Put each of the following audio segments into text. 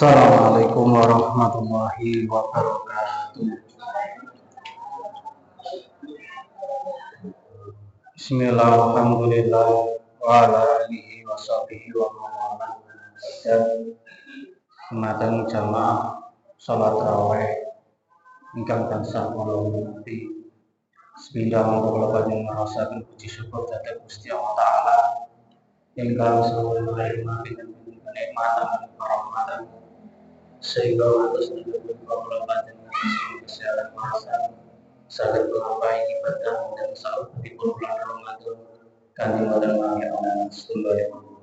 Assalamualaikum warahmatullahi wabarakatuh. Bismillahirrahmanirrahim. Wa ala alihi wa sahbihi wa man Matan jamaah salat raweh ingkang tansah kula hormati. Sepindah monggo panjenengan ngrasaken puji syukur dhateng Gusti Allah Taala ingkang sampun maringi kenikmatan lan karomatan sehingga atas nipun kula panjenengan kesehatan mahasan saged nglampahi ibadah dan salebetipun bulan Ramadan kanthi wonten mangke ana setunggalipun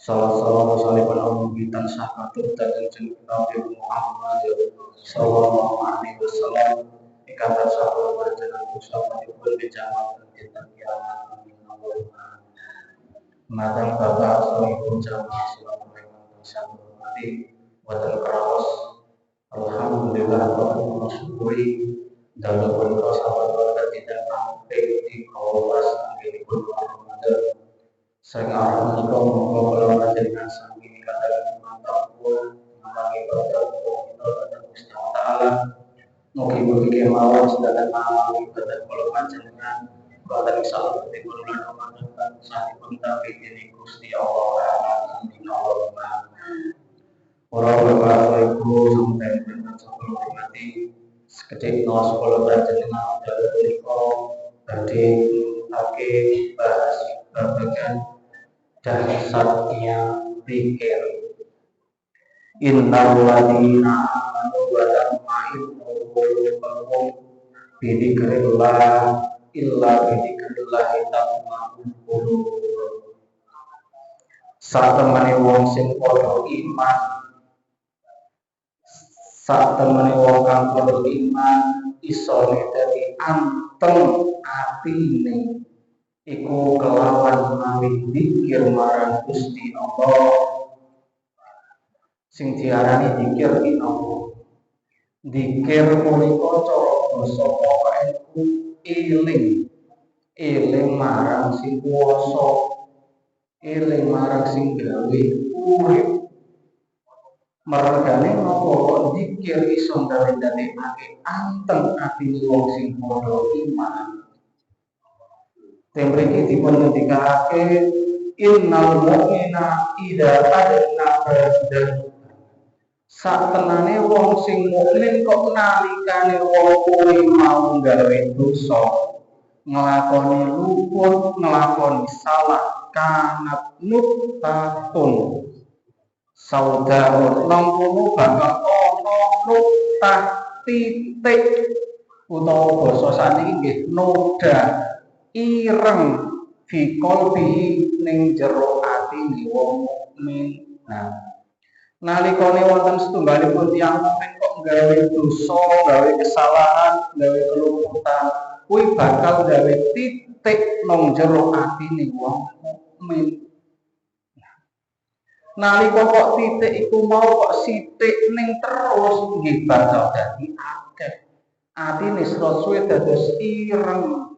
salam salipun Allah tansah katur dhateng Nabi Muhammad sallallahu alaihi wasallam ingkang tansah kula panjenengan salebetipun bijamaken dinten kiamat amin Allahumma madang bapak salipun jamaah salat tansah hormati wonten kraos alhamdulillah wa syukuri dalam punika sahabat tidak sampai di kawasan anggenipun Ramadan sang arep menika monggo kula panjenengan sami kadang mantap pun menawi badhe kita dhateng Gusti Allah Taala mugi-mugi kemawon sedaya amal ibadah kula panjenengan wonten salebetipun bulan Ramadan sampun tapi dening Gusti Allah amin Allahumma ora bapak-ibu sampeyan kula hormati sekedhik nos kula panjenengan dalem menika badhe bahas babagan dasarnya zikir. Innal ladzina amanu wa tatma'innu qulubuhum bi dzikrillah illa bi dzikrillah tatma'innul qulub. Satemene wong sing padha iman satemene wong kang padha iman iso dadi anteng atine iku kelawan mawi zikir marang Gusti Allah sing diarani zikir Allah. Zikir punika cara basa iku eling marang sing kuwasa, eling marang sing gawe urip. Mergane napa zikir iso ndadekake anteng atine wong sing padha iman. Temriki dipun ngendikake innal mu'mina idza adna dan satenane wong sing mukmin kok nalikane wong kuwi mau gawe dosa nglakoni luput nglakoni salah kanat nuktatun saudarun lampunu bakal ana nuktah titik utawa basa saniki nggih noda ireng fi qalbi ning jero atine wong mukmin. Nah, nalikane wonten setunggalipun tiyang mukmin kok gawe dosa, gawe kesalahan, gawe kelumpuhan, kuwi bakal gawe titik nang jero atine wong mukmin. Nalika kok titik iku mau kok sithik ning terus nggih bakal dadi akeh. Atine suwe dados ireng.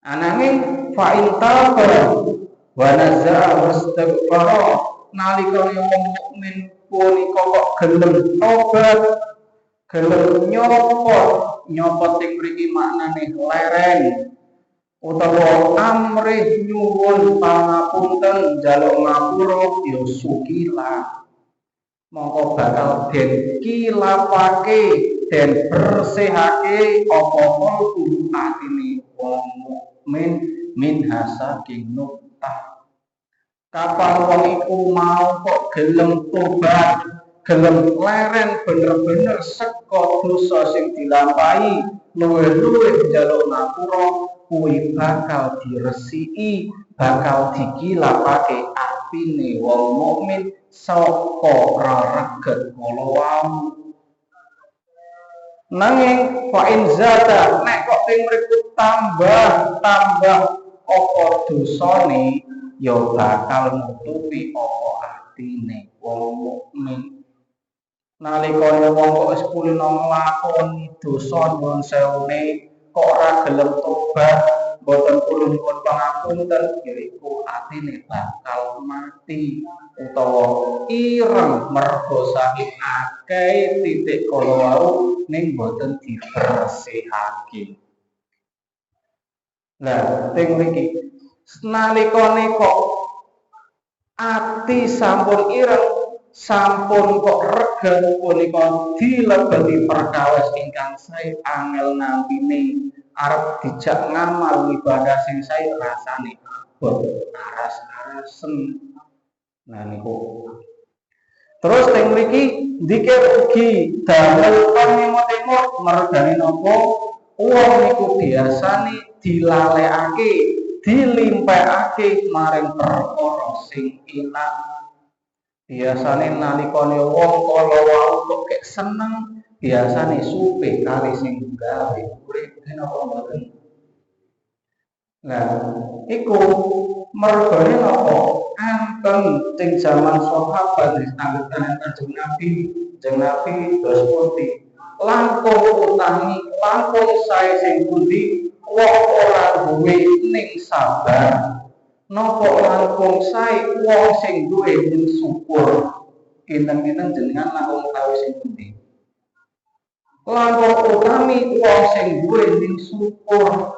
Ananging fa'in taba wa naza'a wastaghfara nalika wong mukmin punika kok gelem tobat gelem nyopot sing mriki maknane lereng utawa amrih nyuwun pangapunten njaluk ngapura ya sukila mongko bakal den kilapake den bersihake apa-apa kudu atine wong min saking nuktah. Kapan wong iku mau kok gelem tobat, gelem leren bener-bener seka dosa sing dilampahi, luwih-luwih njaluk ngapura, kuwi bakal diresiki, bakal dikilapake atine wong mukmin saka reget kala wau. Nanging fa in zata nek kok ping mriku tambah apa dosane ya bakal nutupi apa atine wong mukmin. Nalikane wong kok wis kulino nglakoni dosa nyuwun sewune kok ora gelem tobat, boten kula nyuwun pangapunten yaiku atine bakal mati utawa ireng mergo saking akeh titik kala wau ning boten dibersihake. Nah, teng mriki nalikane kok ati sampun ireng, sampun kok regen punika dilebeti perkawis ingkang sae angel nampine arep dijak ngamal ibadah sing sae rasane abot aras-arasen. Nah niku. Terus teng mriki dikir ugi damel panyemot-emot mergane napa wong niku biasane dilalekake, dilimpekake maring perkara sing enak. Biasane nalikane wong kala wau kok kek seneng, biasane supe kali sing gawe urip napa mboten. Nah, iku mergane napa? Enten ing zaman sahabat disambutane Kanjeng Nabi dos pundi. Langkung utangi, langkung sae sing pundi wong ora duwe ning sabar. Napa langkung sae wong sing duwe ning syukur. Kinten-kinten jenengan langkung kawi sing pundi. Langkung utami wong sing duwe ning syukur.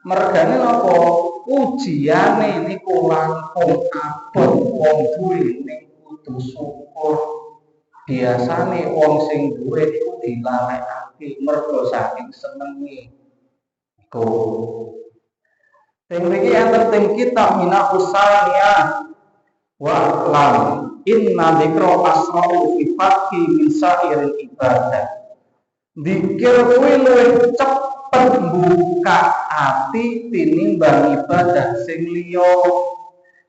Mergane napa ujiane niku langkung abot wong duwe ning kudu syukur. Biasane wong sing duwe niku dilalekake mergo saking senenge. Iku. Teng mriki enten teng kitab Minahus Saniyah wa lam inna dzikra asra'u fi fathi min sa'iril ibadah. Dzikir kuwi luwih cepet mbuka ati tinimbang ibadah sing liya.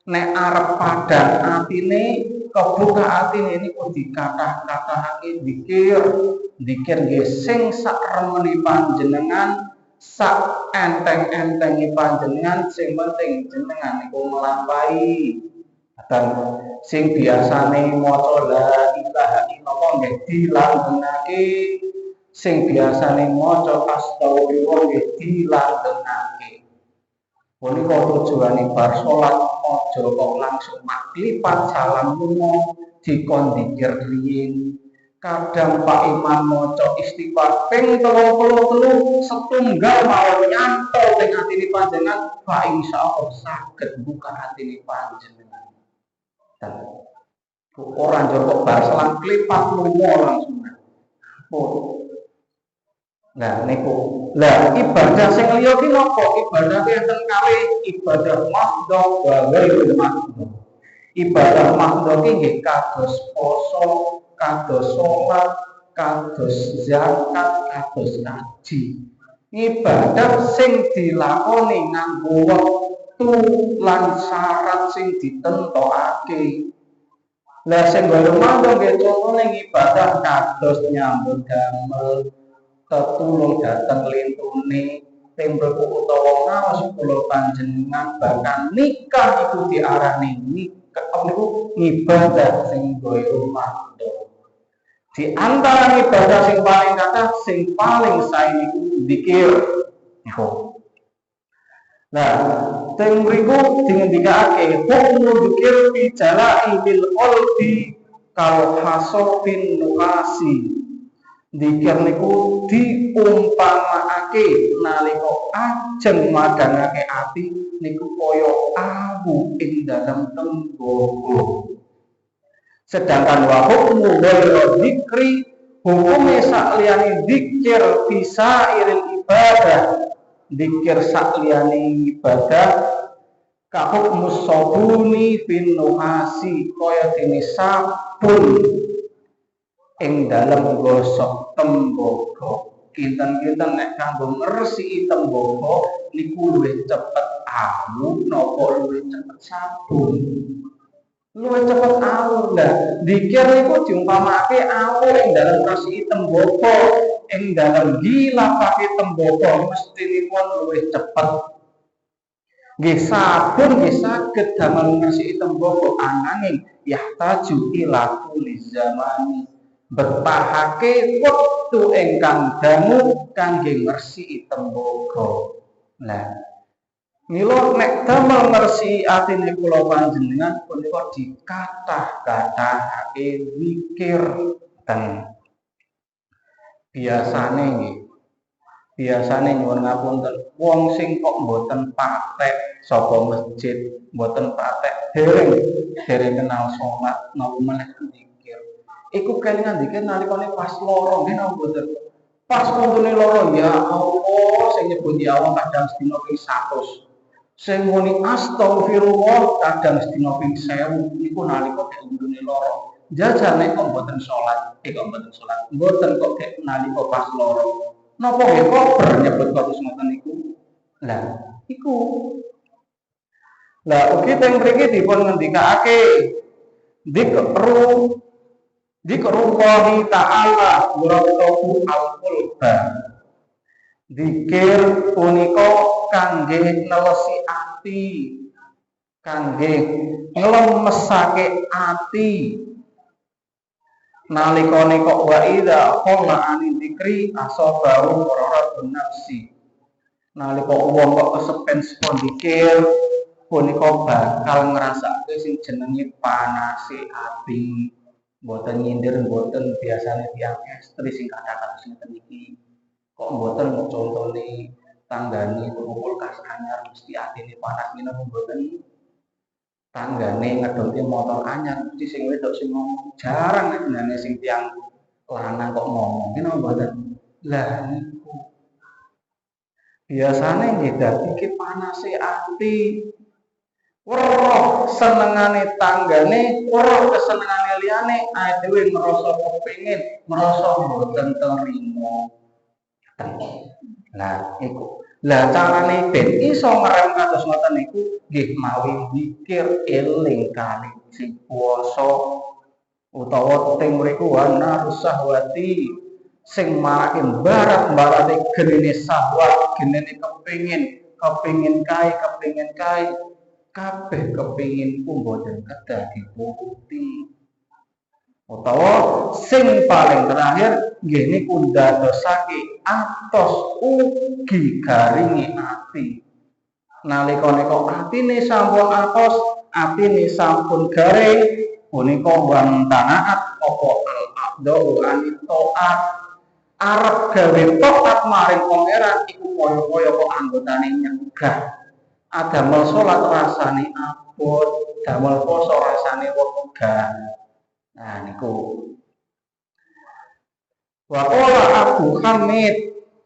Nek arep padhang atine kebuka atine niku dikathah-kathahake dzikir. Dzikir nggih sing sak remene panjenengan, sak enteng-entengi panjenengan, sing penting jenengan niku nglampahi. Dan sing biasane maca la ilaha illallah nggih dilanggenake, sing biasane maca astagfirullah nggih dilanggenake. Punika tujuane bar salat aja kok langsung maklipat salam lunga dikon dzikir riyin. Kadang Pak Imam maca istighfar ping 33 setunggal mawon nyantol ing atine panjenengan, Pak insyaallah saged buka atine panjenengan. Dan ora njur bar salam klipat lunga langsung. Nah niku. Lah ibadah sing liya ki napa? Ibadah ki enten kalih, ibadah mahdhah wa ghairul mahdhah. Ibadah mahdhah ki nggih kados poso, kados salat, kados zakat, kados haji. Ibadah sing dilakoni nganggo wektu lan syarat sing ditentokake. Lah sing ghairul mahdhah nggih contone ibadah kados nyambut damel, tetulung dateng lintune, tembelku utawa ngaos kula panjenengan, bahkan nikah iku diarani nikah niku ibadah sing ghairul mahdhah. Di antara ibadah sing paling kathah, sing paling sae niku dzikir. Niku. Nah, teng mriku dingendikake hukmu dzikir fi jala'il qalbi kal hasofin nuasi. Dzikir niku diumpamaake nalika ajeng madhangake ati niku kaya awu ing dalem tembaga. Sedangkan wa hukmu ghairu dzikri hukume sakliyane dzikir bisa iril ibadah. Dzikir sakliyane ibadah ka hukmus sabuni fin nuhasi kaya dene sabun ing dalem gosok tembaga. Kinten-kinten nek kanggo ngresiki tembaga niku luwih cepet awu napa luwih cepet sabun. Luwih cepet awu. Lah dzikir niku diumpamake awu ing dalem ngresiki tembaga, ing dalem gilapake tembaga mestinipun luwih cepet. Nggih sabun nggih saged damel ngresiki tembaga ananging yahtaju ila tuliz zamani. Betahake wektu ingkang dangu kangge ngresiki tembaga. Nah, Mila nek damel ngersi atine kula panjenengan punika dikathah-kathahake zikir ten biasane nggih. Biasane nyuwun ngapunten wong sing kok mboten patek saka masjid, mboten patek dereng kenal salat napa meneh zikir. Iku kelingan zikir nalikane pas lara nggih napa mboten? Pas untune lara ya Allah sing nyebut ya Allah kadang sedina ping 100. Sing muni astagfirullah kadang sedina ping 1000 niku nalika untune lara. Jajal nek kok mboten salat, kok mboten salat, mboten kok nalika pas lara. Napa nggih kok nyebut kados ngoten niku? Lah, iku. Lah ugi teng mriki dipun ngendikake dzikrullahi ta'ala waratuhu al-qulba. Zikir punika kangge nelesi ati, kangge nglemesake ati. Nalikane kok wa idza qala ani dzikri asabahu qaratun nafsi. Nalika wong kok kesepen saka zikir punika bakal ngrasake sing jenenge panase ati. Mboten nyindir, mboten biasane tiyang estri sing kata-kata sinten iki. Kok mboten contone tanggane kumpul kas anyar mesti atine panas ngene mboten. Tanggane ngedonke motor anyar mesti sing wedok sing ngomong. Jarang nek jenenge sing tiyang lanang kok ngomong. Ki napa mboten? Lah niku. Biasane nggih dadi ki panase ati. Weruh senengane tanggane, weruh kesenengane liyane, awake dhewe ngrasa kepengin, ngrasa mboten trima. Nah, iku. Lah carane ben iso ngrem kados ngoten niku nggih mawi zikir eling kali sing kuwasa utawa teng mriku wana rusahwati sing marake barat-barate genine syahwat, genine kepengin kae kabeh kepenginku mboten kedah dipuruti. Utawa sing paling terakhir nggih niku ndadosake atos ugi garinge ati. Nalikane kok atine sampun atos, atine sampun garing, punika wantanaat apa al-abdau anitoat. Arep gawe taat maring pangeran iku kaya-kaya kok anggotane nyegah. Adamel salat rasane abot, damel poso rasane wegah. Nah niku. Wa qala Abu Hamid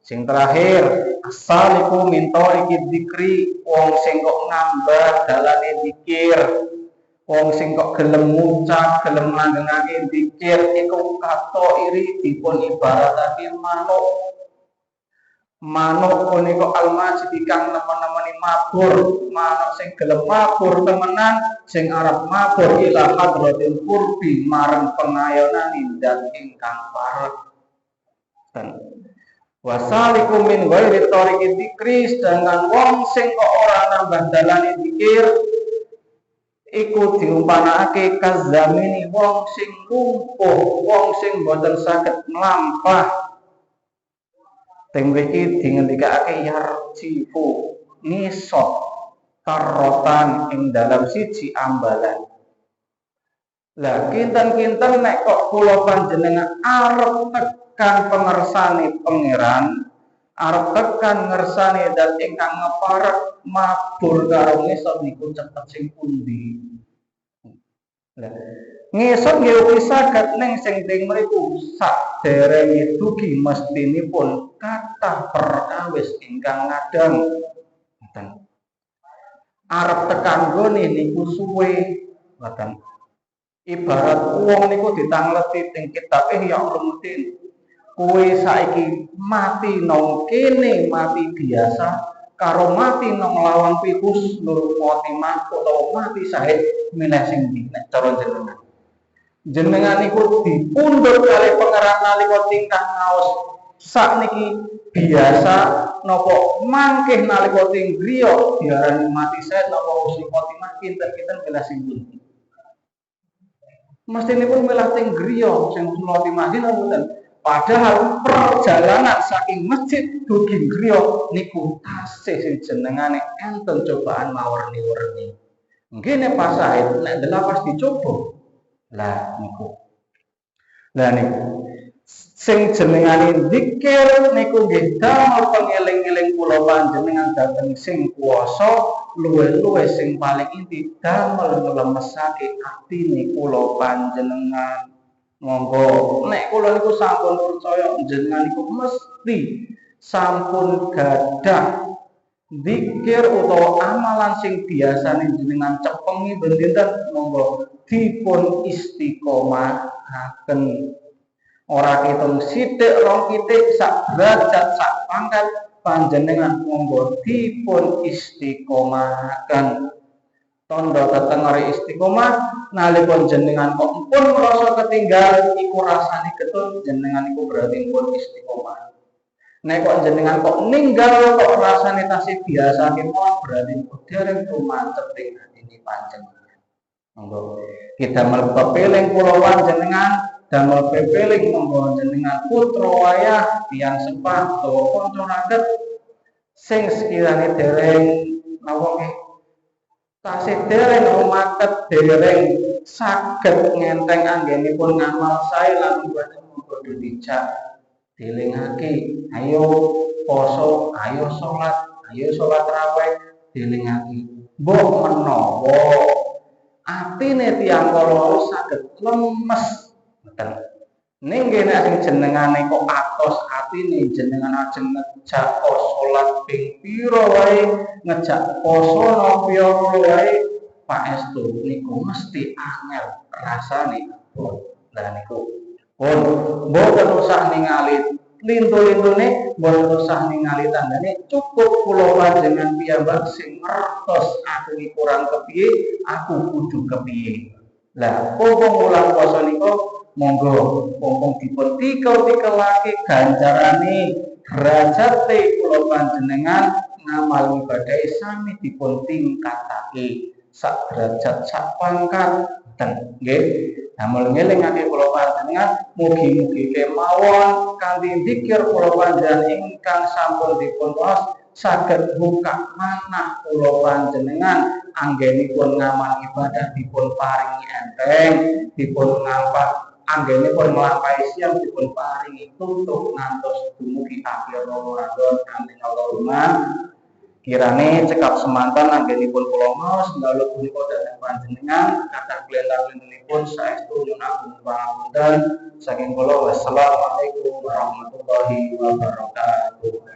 sing terakhir asaliku min tariqi dzikri wong sing kok ngambah dalane zikir, wong sing kok gelem ngucap, gelem langgengake zikir iku kato iri dipun ibaratake manuk. Manuk punika almajid kang nemen-nemeni mabur, manuk sing gelem mabur temenan, sing arep mabur ila hadratil qurbi marang pengayonan zat ingkang parek. Wasaliku min ghairi tariqi dzikri sedangkan wong sing kok ora nambah dalane zikir iku diumpanake kazamini wong sing lumpuh, wong sing boten saged mlampah. Teng mriki dingendikake yarjifu ngisot karotan ing dalam siji ambalan. Lah kinten-kinten nek kok kula panjenengan arep tekan pengersane pangeran, arep tekan ngersane zat ingkang ngeparek mabur karo ngisot niku cepet sing pundi. Lah ngesot nggih ugi saged ning sing teng mriku saderenge dugi mestinipun kathah perkawis ingkang ngadang. Ngoten. Arep tekan gone niku suwe, ngoten. Ibarat wong niku ditangleti teng kitab Ihya Ulumuddin. Kowe saiki mati nang kene mati biasa karo mati nang lawan pihus Nur Khotimah utawa mati syahid milih sing ndi nek cara jenengan. Jenengan niku dipundhut kalih pangeran nalika tingkah ngaos sakniki biasa napa mangkih nalika ting griya diarani mati syahid napa husnul khotimah kinten-kinten milih sing pundi. Mestinipun milih ting griya sing husnul khotimah napa mboten. Padahal perjalanan saking masjid dugi griya niku tasih sing jenengane enten cobaan mawarni-warni. Nggih pas Said nek delok pas dicoba. Lah niku. Lah niku sing jenengane zikir niku nggih damel pengeling-eling kula panjenengan dhateng sing kuwasa luwih-luwih sing paling inti damel nglemesake atine kula panjenengan. Monggo nek kula niku sampun percaya jenengan niku mesti sampun gadah zikir utawa amalan sing biasane jenengan cepengi ben dinten monggo dipun istiqomahaken. Ora ketung sithik rong titik sak derajat sak pangkat panjenengan monggo dipun istiqomahaken. Tondo tetengere istiqomah nalika jenengan kok pun merasa ketinggal iku rasane getun jenengan iku berarti pun istiqomah. Nek kok jenengan kok ninggal kok rasane tasih biasa kemawon berarti dereng tumantet ing atine panjenengan. Monggo kita melpepeling kula panjenengan damel pepeling monggo jenengan putra wayah tiyang sepah utawa kanca raket sing sekirane dereng napa nggih tasih dereng rumaket dereng saged ngenteng anggenipun ngamal sae lan ibadah monggo dijak dilingake ayo poso ayo salat raweh dilingake mbok menawa atine tiyang kala saged lemes ning nek sing jenengane kok atos atine jenengan ajeng ngejak salat ping pira wae ngejak poso napa wae paestu niku mesti angel rasane. Lah niku pun mboten usah ningali lintu-lintune mboten usah ningali tandane cukup kula panjenengan piyambak sing ngertos aku iki kurang kepiye aku kudu kepiye. Lah pompong ulang puasa niku monggo pompong dipun tikel-tikelake ganjarane derajate kula panjenengan ngamal ibadah sami dipun tingkatake sak derajat sak pangkat nggih damel ngelingake kula panjenengan mugi-mugi kemawon kanthi zikir kula panjenengan ingkang sampun dipun waos saged buka manah kula panjenengan anggenipun ngamal ibadah dipun paringi enteng dipun ngampah anggenipun nglampahi siang dipun paringi tutuk ngantos dumugi akhir Ramadan amin Allahumma. Kirane cekap semanten anggenipun kula maos dalu punika dhateng panjenengan kathah klentang-klentenipun saestu nyuwun agung pangapunten saking kula wassalamualaikum warahmatullahi wabarakatuh.